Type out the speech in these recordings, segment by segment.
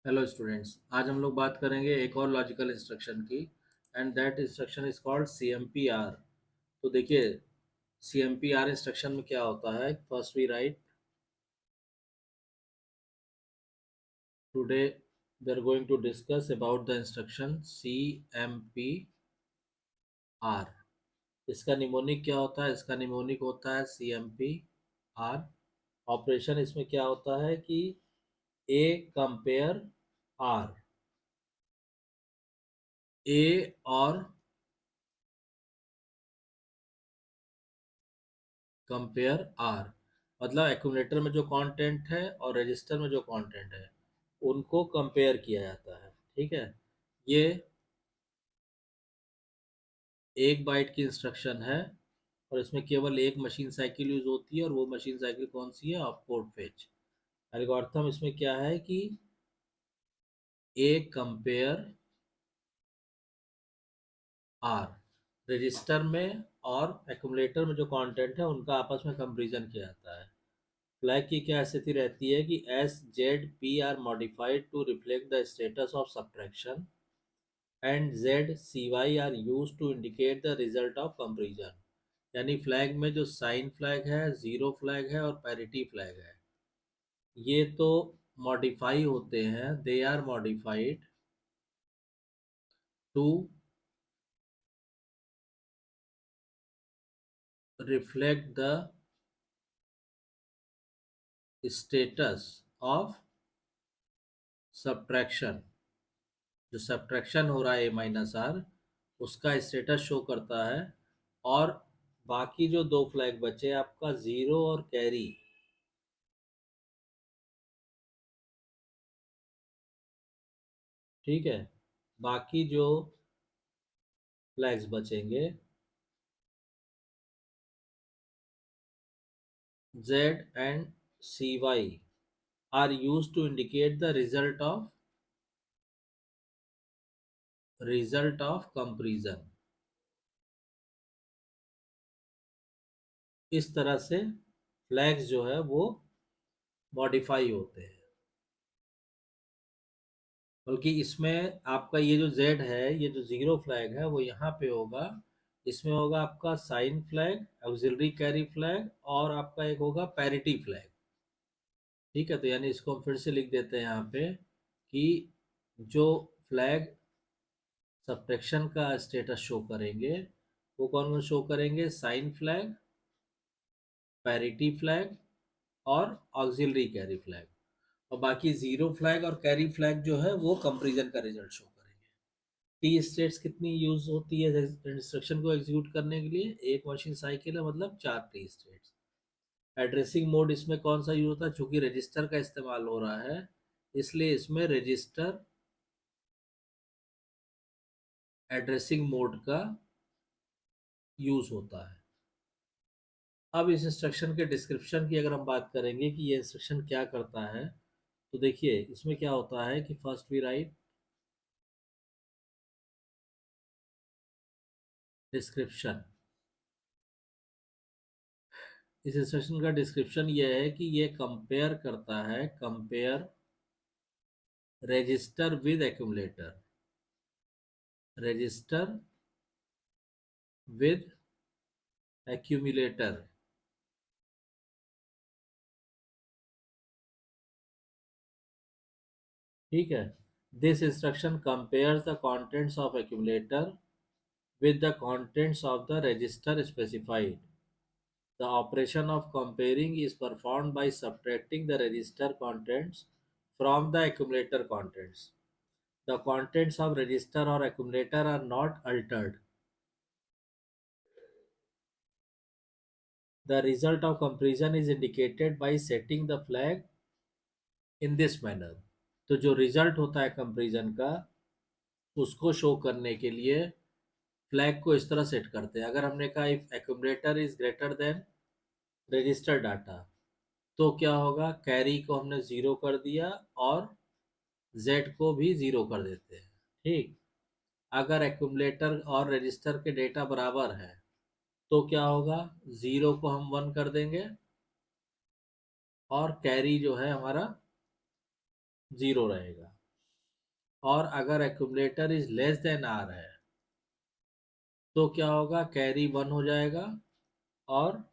Hello students, आज हम लोग बात करेंगे एक और लॉजिकल इंस्ट्रक्शन की। And that instruction is called C M P R. तो देखिए, C M P R instruction में क्या होता है। First we write, today we are going to discuss about the instruction C M P R. इसका mnemonic क्या होता है? इसका निमोनिक होता है C M P R. Operation इसमें क्या होता है कि ए कंपेयर आर, ए और कंपेयर आर, मतलब एक्यूमुलेटर में जो कंटेंट है और रजिस्टर में जो कंटेंट है उनको कंपेयर किया जाता है। ठीक है, ये एक बाइट की इंस्ट्रक्शन है और इसमें केवल एक मशीन साइकिल यूज होती है, और वो मशीन साइकिल कौन सी है? Opcode fetch. एल्गोरिथम इसमें क्या है कि ए कंपेयर आर, रजिस्टर में और एक्यूमुलेटर में जो कंटेंट है उनका आपस में कंपेरिजन किया जाता है। फ्लैग की क्या स्थिति रहती है कि S Z P R modified to reflect the status of subtraction and Z C Y R use to indicate the result of comparison. यानी फ्लैग में जो साइन फ्लैग है, जीरो फ्लैग है और पैरिटी फ्लैग है, ये तो मॉडिफाई होते हैं, they are modified to reflect the status of subtraction. जो सब्ट्रैक्शन हो रहा है ए माइनस आर, उसका स्टेटस शो करता है। और बाकी जो दो फ्लैग बचे आपका जीरो और कैरी, ठीक है, बाकी जो फ्लैग्स बचेंगे Z and C Y R use to indicate the result of comparison. इस तरह से फ्लैग्स जो है वो मॉडिफाई होते हैं। बल्कि इसमें आपका ये जो Z है, ये जो जीरो फ्लैग है वो यहाँ पे होगा। इसमें होगा आपका sign flag, auxiliary carry flag, और आपका एक होगा पैरिटी फ्लैग। ठीक है, तो यानी इसको हम फिर से लिख देते हैं यहाँ पे कि जो फ्लैग सब्ट्रैक्शन का स्टेटस शो करेंगे वो कौन कौन शो करेंगे? साइन फ्लैग, पैरिटी फ्लैग और ऑक्सिलरी कैरी फ्लैग। और बाकी जीरो फ्लैग और कैरी फ्लैग जो है वो कंपेरिजन का रिजल्ट शो करेंगे। टी स्टेट्स कितनी यूज होती है इंस्ट्रक्शन को एग्जीक्यूट करने के लिए? एक मशीन साइकिल है, मतलब चार टी स्टेट्स। एड्रेसिंग मोड इसमें कौन सा यूज होता है? चूंकि रजिस्टर का इस्तेमाल हो रहा है इसलिए इसमें रजिस्टर एड्रेसिंग मोड का यूज होता है। अब इस इंस्ट्रक्शन के डिस्क्रिप्शन की अगर हम बात करेंगे कि ये इंस्ट्रक्शन क्या करता है, तो देखिए इसमें क्या होता है कि फर्स्ट वी राइट डिस्क्रिप्शन। इस इंस्ट्रक्शन का डिस्क्रिप्शन ये है कि ये कंपेयर करता है, compare register with accumulator, register with accumulator. ठीक है, this instruction compares the contents of accumulator with the contents of the register specified. The operation of comparing is performed by subtracting the register contents from the accumulator contents. The contents of register or accumulator are not altered. The result of comparison is indicated by setting the flag in this manner. तो जो result होता है comparison का, उसको show करने के लिए flag को इस तरह सेट करते हैं। अगर हमने कहा if accumulator is greater then register data, तो क्या होगा? कैरी को हमने ज़ीरो कर दिया और जेड को भी ज़ीरो कर देते हैं। ठीक, अगर एक्यूमुलेटर और रजिस्टर के डेटा बराबर है तो क्या होगा? ज़ीरो को हम वन कर देंगे और कैरी जो है हमारा ज़ीरो रहेगा। और अगर accumulator is less than R है तो क्या होगा, कैरी 1 हो जाएगा और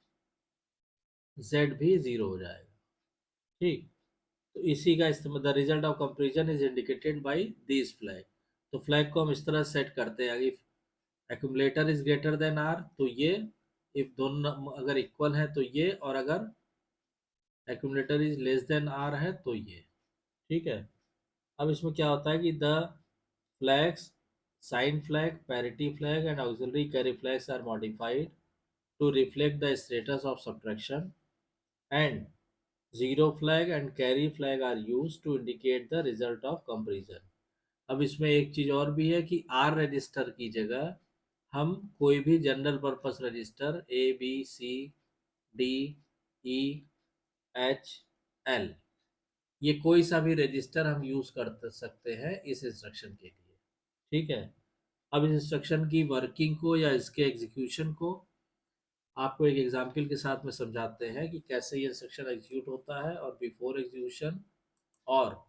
जेड भी 0 हो जाएगा। ठीक, तो इसी का इस्तेमाल, the result of comparison is indicated by this flag. तो फ्लैग को हम इस तरह सेट करते हैं, if accumulator is greater than R तो ये, इफ दोनों अगर इक्वल है तो ये, और अगर accumulator is less than R है तो ये। ठीक है, अब इसमें क्या होता है कि the flags, sign flag, parity flag, and auxiliary carry flags are modified to reflect the status of subtraction, and zero flag and carry flag are used to indicate the result of comparison। अब इसमें एक चीज और भी है कि R register की जगह हम कोई भी general purpose register ABCDE HL, ये कोई सा भी रजिस्टर हम यूज कर सकते हैं इस इंस्ट्रक्शन के लिए। ठीक है, अब इस इंस्ट्रक्शन की वर्किंग को या इसके एग्जीक्यूशन को आपको एक एग्जाम्पल के साथ में समझाते हैं कि कैसे ये इंस्ट्रक्शन एग्जीक्यूट होता है, और बिफोर एग्जीक्यूशन और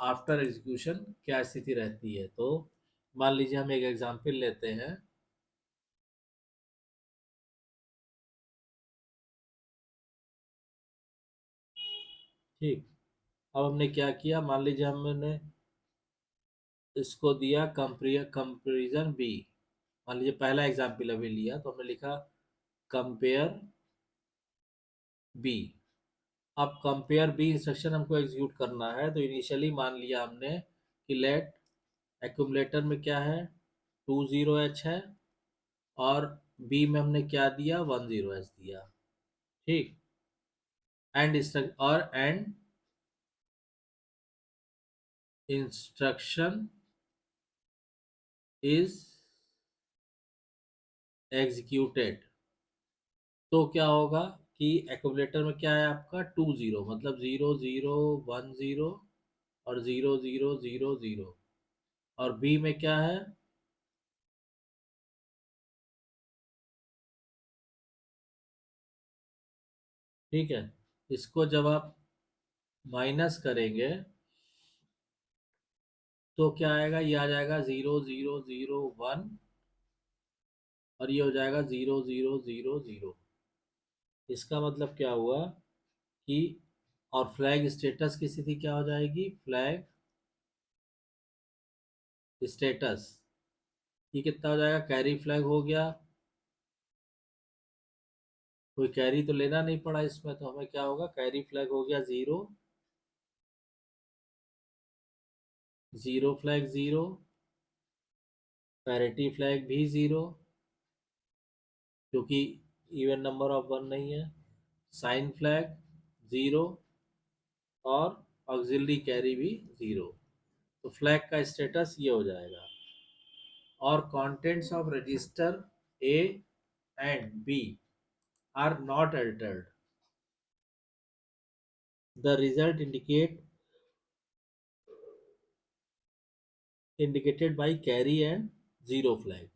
आफ्टर एग्जीक्यूशन क्या स्थिति रहती है। तो मान लीजिए हम एक एग्जाम्पल लेते हैं। ठीक, अब हमने क्या किया, मान लीजिए हमने इसको दिया कंपेरिजन बी। मान लीजिए पहला एग्जाम्पल अभी लिया तो हमने लिखा कंपेयर बी। अब कंपेयर बी इंस्ट्रक्शन हमको एग्जीक्यूट करना है, तो इनिशियली मान लिया हमने कि लेट एक्यूमुलेटर में क्या है, 20H है, और बी में हमने क्या दिया, 10H दिया। ठीक, एंड इंस्ट्रक्शन इज एग्जीक्यूटेड। तो क्या होगा कि एक्यूमुलेटर में क्या है आपका 20, मतलब 0010 और 0000, और बी में क्या है, ठीक है, इसको जब आप माइनस करेंगे तो क्या आएगा, ये आ जाएगा 0001, और ये हो जाएगा 0000। इसका मतलब क्या हुआ कि, और फ्लैग स्टेटस की स्थिति क्या हो जाएगी, फ्लैग स्टेटस ये कितना हो जाएगा, कैरी फ्लैग हो गया, कोई कैरी तो लेना नहीं पड़ा इसमें, तो हमें क्या होगा, कैरी फ्लैग हो गया 0, जीरो फ्लैग 0, पैरिटी फ्लैग भी 0 क्योंकि इवन नंबर ऑफ 1 नहीं है, साइन फ्लैग 0, और ऑक्सिलरी कैरी भी 0। तो फ्लैग का स्टेटस ये हो जाएगा, और contents of register A and B are not altered, the result indicated by carry and zero flag.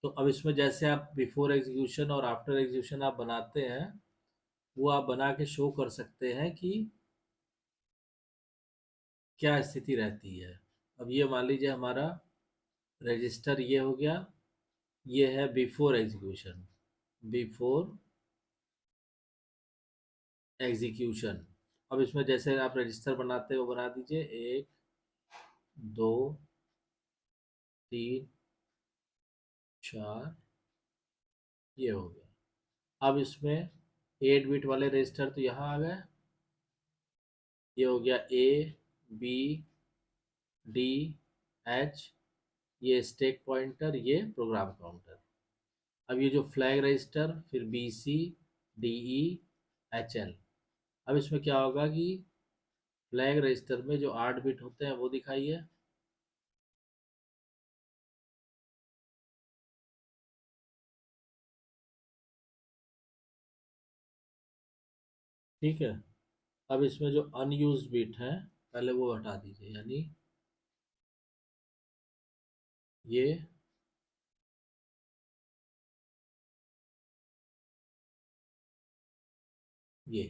तो अब इसमें जैसे आप बिफोर एग्जीक्यूशन और आफ्टर एग्जीक्यूशन आप बनाते हैं, वो आप बना के शो कर सकते हैं कि क्या स्थिति रहती है। अब ये मान लीजिए हमारा रजिस्टर ये हो गया, ये है बिफोर एग्जीक्यूशन, बिफोर एग्जीक्यूशन। अब इसमें जैसे आप रजिस्टर बनाते हो बना दीजिए, 1 2 3 4, ये हो गया। अब इसमें 8 बिट वाले रजिस्टर तो यहाँ आ गए, ये हो गया ABD H, ये स्टैक पॉइंटर, ये प्रोग्राम काउंटर। अब ये जो फ्लैग रजिस्टर, फिर BCDE HL। अब इसमें क्या होगा कि फ्लैग रजिस्टर में जो 8 बिट होते हैं वो दिखाइए। ठीक है, अब इसमें जो अनयूज बिट है पहले वो हटा दीजिए, यानी ये ये।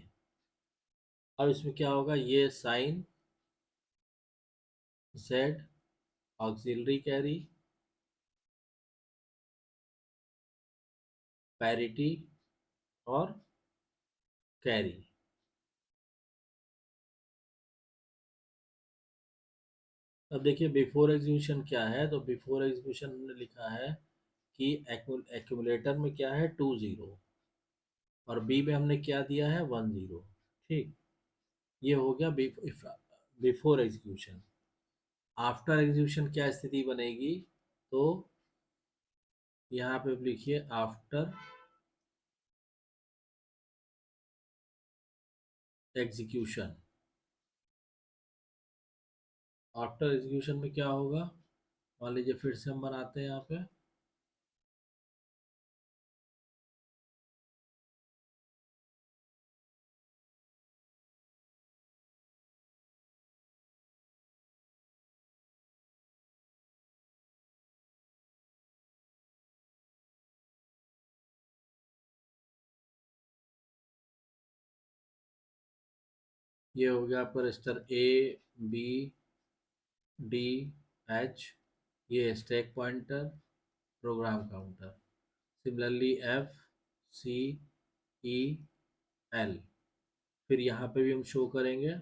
अब इसमें क्या होगा, ये sign Z auxiliary carry, parity और कैरी। अब देखिए बिफोर एग्जीक्यूशन क्या है, तो बिफोर एग्जीक्यूशन हमने लिखा है कि एक्यूमुलेटर में क्या है 2 0 और बी में हमने क्या दिया है 1 0। ठीक, ये हो गया बिफोर एग्जीक्यूशन। आफ्टर एग्जीक्यूशन क्या स्थिति बनेगी, तो यहाँ पे लिखिए आफ्टर एग्जीक्यूशन। आफ्टर एग्जीक्यूशन में क्या होगा, मान लीजिए फिर से हम बनाते हैं यहाँ पे। ये हो गया आपका register A, B, D, H, ये stack pointer, program counter. Similarly F, C, E, L, फिर यहाँ पे भी हम शो करेंगे।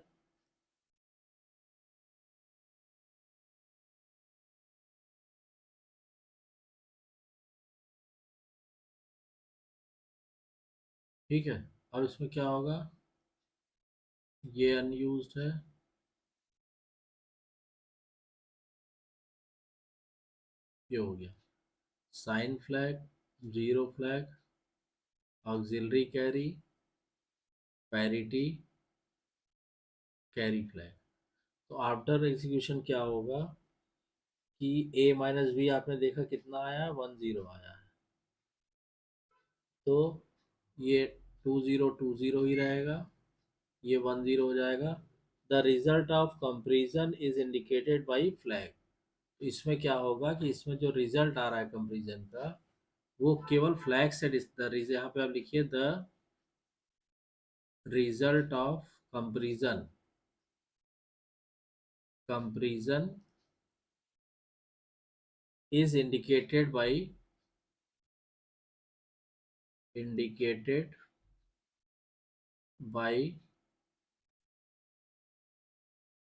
ठीक है, अब इसमें क्या होगा, ये अनयूज्ड है, ये हो गया sign flag, zero flag, auxiliary carry, parity, carry flag. तो आफ्टर एग्जीक्यूशन क्या होगा कि ए माइनस बी आपने देखा कितना आया है, 1 0 आया है, तो ये 2 0 ही रहेगा, ये 1 0 हो जाएगा। The result of comparison is indicated by flag. तो इसमें क्या होगा कि इसमें जो रिजल्ट आ रहा है कंपेरिजन का, वो केवल फ्लैग से यहाँ पे आप लिखिए the result of comparison, comparison is indicated by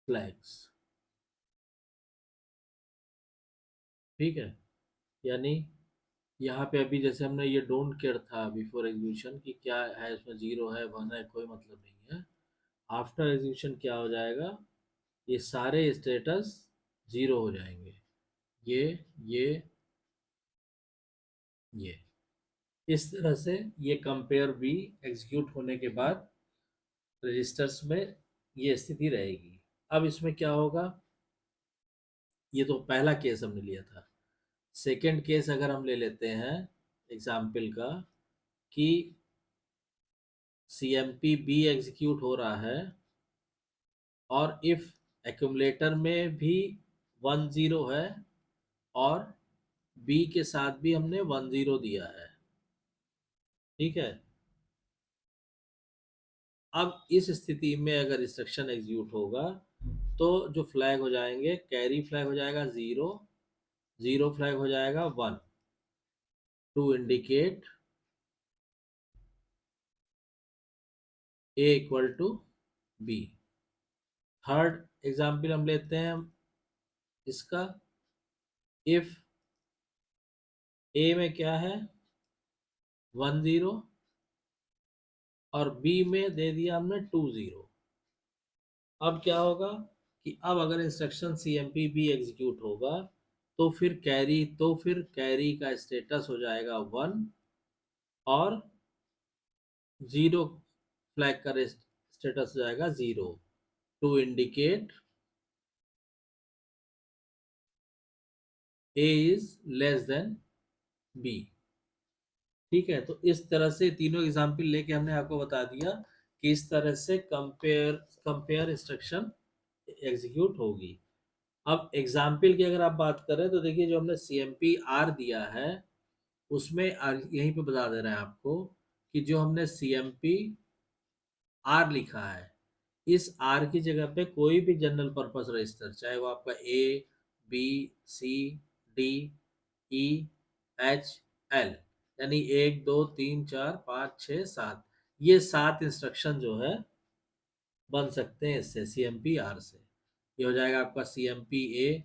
flags। ठीक है, यानी यहाँ पे अभी जैसे हमने ये डोंट केयर था बिफोर एग्जीक्यूशन कि क्या है इसमें, 0 है 1 है कोई मतलब नहीं है। आफ्टर एग्जीक्यूशन क्या हो जाएगा, ये सारे स्टेटस 0 हो जाएंगे, ये ये ये इस तरह से ये कंपेयर बी एग्जीक्यूट होने के बाद रजिस्टर्स में ये स्थिति रहेगी। अब इसमें क्या होगा, ये तो पहला केस हमने लिया था। सेकंड केस अगर हम ले लेते हैं एग्जाम्पल का, कि C M P B execute हो रहा है और इफ एक्यूमुलेटर में भी 1 0 है और बी के साथ भी हमने 1 0 दिया है। ठीक है, अब इस स्थिति में अगर इंस्ट्रक्शन एग्जीक्यूट होगा तो जो फ्लैग हो जाएंगे, कैरी फ्लैग हो जाएगा 0, जीरो फ्लैग हो जाएगा 1, to indicate A equal to B. Third example हम लेते हैं इसका, इफ ए में क्या है 1 0 और बी में दे दिया हमने 2 0। अब क्या होगा कि अब अगर instruction C M P B execute होगा तो फिर कैरी का स्टेटस हो जाएगा 1 और 0 फ्लैग का स्टेटस हो जाएगा 0, to indicate A is less than B. ठीक है, तो इस तरह से तीनों एग्जाम्पल लेके हमने आपको बता दिया कि इस तरह से कंपेयर इंस्ट्रक्शन एग्जीक्यूट होगी। अब एग्जाम्पल की अगर आप बात करें तो देखिए जो हमने सी एम पी आर दिया है उसमें यहीं पे बता दे रहे हैं आपको कि जो हमने सी एम पी आर लिखा है, इस आर की जगह पे कोई भी जनरल पर्पस रजिस्टर, चाहे वो आपका ए, बी, सी, डी, ई, एच, एल, यानी 1 2 3 4 5 6 7, ये 7 इंस्ट्रक्शन जो है बन सकते हैं इससे, सी एम पी आर से। ये हो जाएगा आपका C M P A,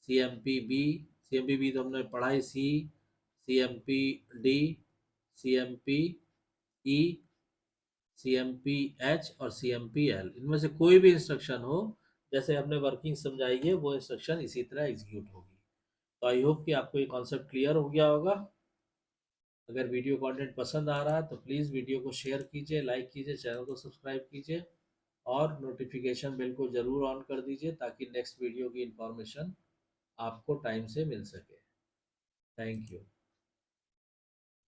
C M P B, C M P B तो हमने पढ़ा ही, C M P D, C M P E, C M P H और सी एम पी एल, इनमें से कोई भी इंस्ट्रक्शन हो, जैसे हमने वर्किंग समझाई है वो इंस्ट्रक्शन इसी तरह एग्जीक्यूट होगी। तो आई होप कि आपको ये कॉन्सेप्ट क्लियर हो गया होगा। अगर वीडियो कंटेंट पसंद आ रहा है तो प्लीज़ वीडियो को शेयर कीजिए, लाइक कीजिए, चैनल को सब्सक्राइब कीजिए और नोटिफिकेशन बेल को ज़रूर ऑन कर दीजिए ताकि नेक्स्ट वीडियो की इंफॉर्मेशन आपको टाइम से मिल सके। Thank you.